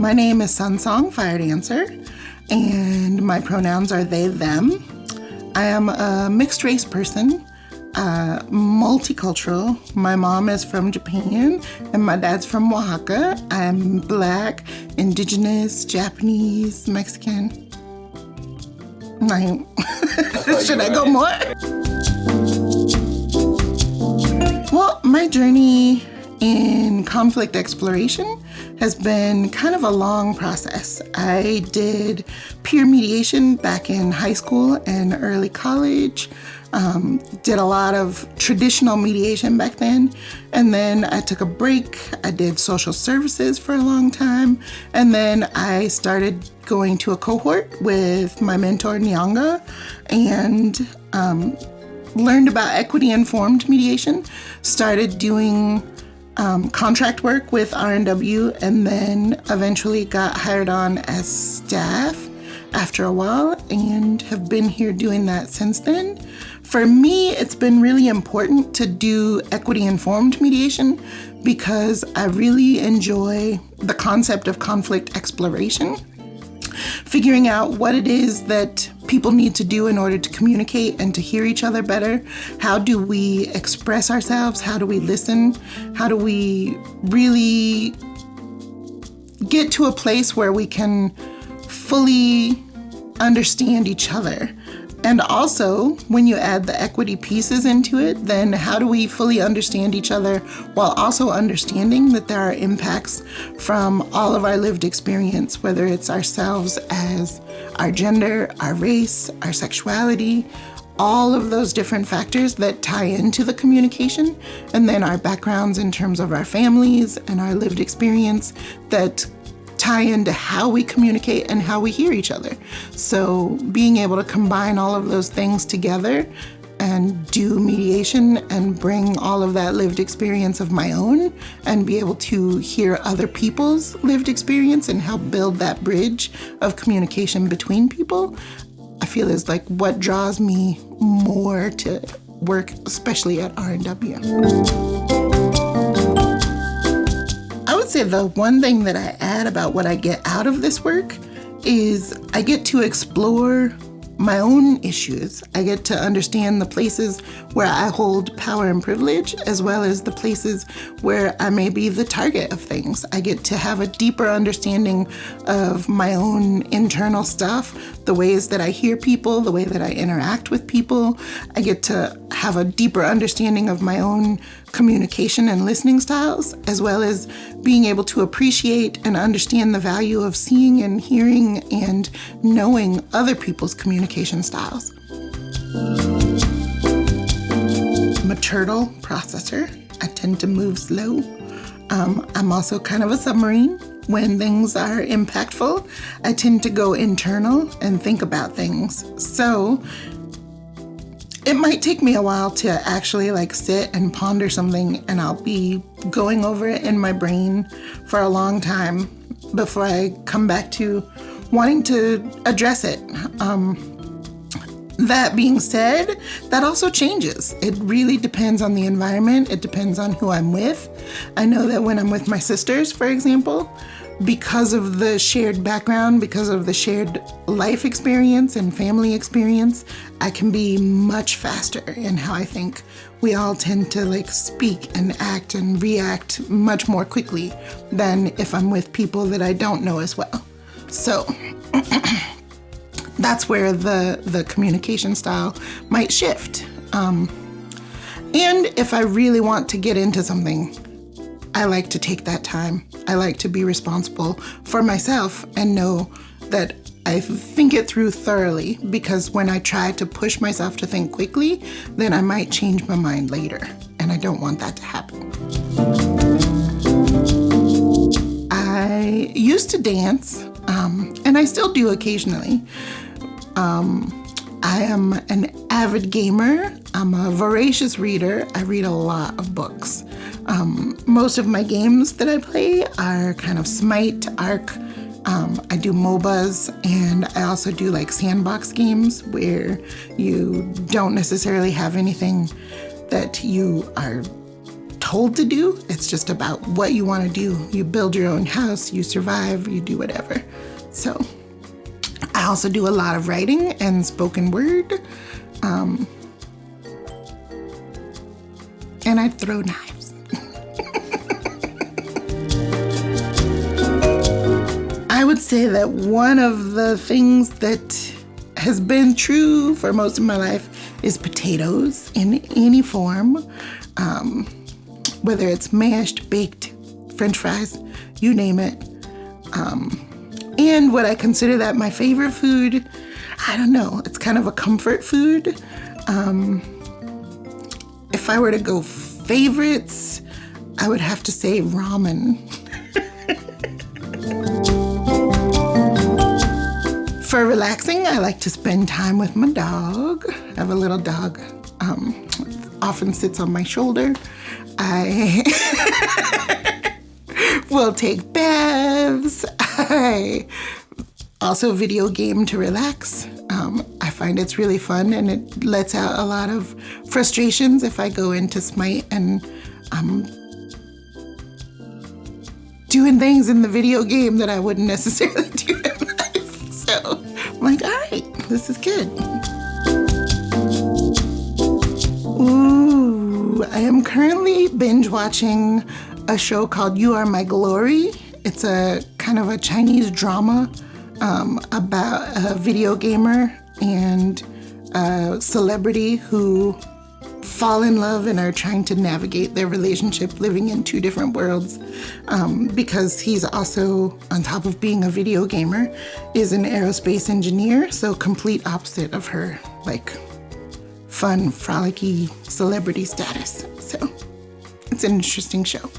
My name is Sunsong, fire dancer, and my pronouns are they, them. I am a mixed race person, multicultural. My mom is from Japan and my dad's from Oaxaca. I'm Black, Indigenous, Japanese, Mexican. Should I go more? Well, my journey in conflict exploration has been kind of a long process. I did peer mediation back in high school and early college, did a lot of traditional mediation back then, and then I took a break. I did social services for a long time, and then I started going to a cohort with my mentor Nyanga and learned about equity-informed mediation, started doing contract work with R&W, and then eventually got hired on as staff after a while and have been here doing that since then. For me, it's been really important to do equity-informed mediation because I really enjoy the concept of conflict exploration, figuring out what it is that people need to do in order to communicate and to hear each other better. How do we express ourselves? How do we listen? How do we really get to a place where we can fully understand each other? And also, when you add the equity pieces into it, then how do we fully understand each other while also understanding that there are impacts from all of our lived experience, whether it's ourselves as our gender, our race, our sexuality, all of those different factors that tie into the communication, and then our backgrounds in terms of our families and our lived experience that tie into how we communicate and how we hear each other. So being able to combine all of those things together and do mediation and bring all of that lived experience of my own and be able to hear other people's lived experience and help build that bridge of communication between people, I feel is like what draws me more to work, especially at R&W. I would say the one thing that I add about what I get out of this work is I get to explore my own issues. I get to understand the places where I hold power and privilege, as well as the places where I may be the target of things. I get to have a deeper understanding of my own internal stuff, the ways that I hear people, the way that I interact with people. I get to have a deeper understanding of my own communication and listening styles, as well as being able to appreciate and understand the value of seeing and hearing and knowing other people's communication styles. I'm a turtle processor. I tend to move slow. I'm also kind of a submarine. When things are impactful, I tend to go internal and think about things. So it might take me a while to actually sit and ponder something, and I'll be going over it in my brain for a long time before I come back to wanting to address it. That being said, that also changes. It really depends on the environment. It depends on who I'm with. I know that when I'm with my sisters, for example, because of the shared background, because of the shared life experience and family experience, I can be much faster in how I think. We all tend to speak and act and react much more quickly than if I'm with people that I don't know as well. So that's where the communication style might shift. And if I really want to get into something, I like to take that time. I like to be responsible for myself and know that I think it through thoroughly, because when I try to push myself to think quickly, then I might change my mind later, and I don't want that to happen. I used to dance, and I still do occasionally. I am an avid gamer. I'm a voracious reader. I read a lot of books. Most of my games that I play are kind of Smite, Arc. I do MOBAs, and I also do sandbox games where you don't necessarily have anything that you are told to do. It's just about what you want to do. You build your own house, you survive, you do whatever. So I also do a lot of writing and spoken word. And I throw knives. I would say that one of the things that has been true for most of my life is potatoes in any form, whether it's mashed, baked, French fries, you name it. And would I consider that my favorite food? I don't know. It's kind of a comfort food. If I were to go favorites, I would have to say ramen. For relaxing, I like to spend time with my dog. I have a little dog, often sits on my shoulder. I will take baths. I also video game to relax. I find it's really fun, and it lets out a lot of frustrations if I go into Smite and doing things in the video game that I wouldn't necessarily do in life. So I'm like, all right, this is good. Ooh, I am currently binge watching a show called You Are My Glory. It's a kind of a Chinese drama about a video gamer and a celebrity who fall in love and are trying to navigate their relationship living in two different worlds, because he's also, on top of being a video gamer, is an aerospace engineer, so complete opposite of her like fun, frolicky celebrity status. So it's an interesting show.